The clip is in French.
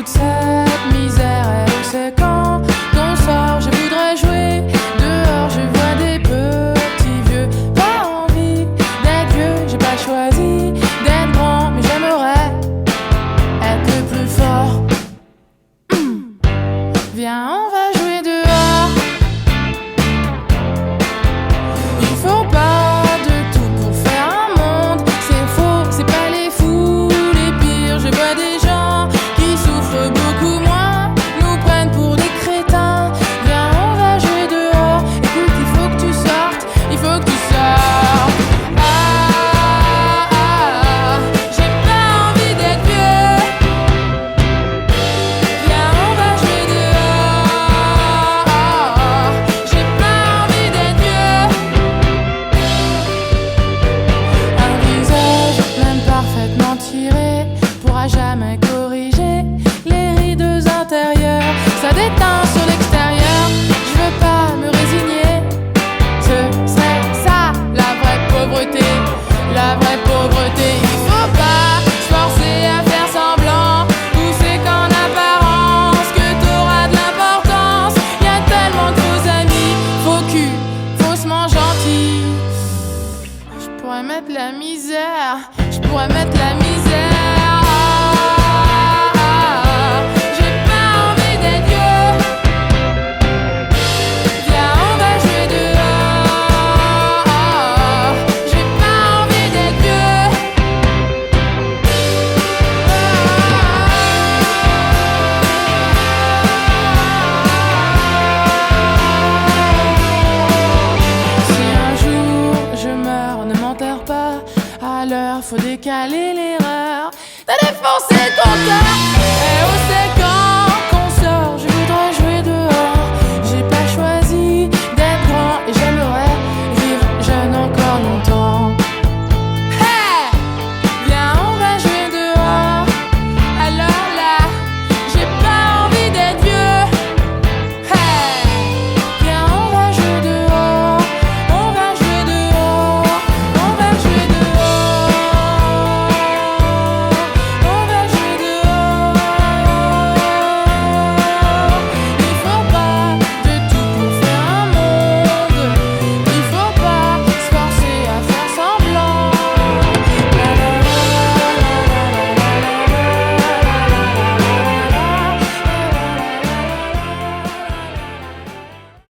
toute cette misère, elle sait quand on sort. Je voudrais jouer dehors, je vois des petits vieux. Pas envie d'être vieux, j'ai pas choisi d'être grand, mais j'aimerais être le plus fort. Viens, on va jouer dehors. Il faut pas de tout pour faire un monde. C'est faux, c'est pas les fous, les pires. Je vois des gens qui souffrent beaucoup moins, nous prennent pour des crétins. Viens, on va jouer dehors. Écoute, il faut que tu sortes, il faut que tu sortes. Ah, ah, ah, j'ai pas envie d'être vieux. Viens, on va jouer dehors. J'ai pas envie d'être vieux. Un visage, même parfaitement tiré, pourra jamais corriger les rides intérieures. Ça déteint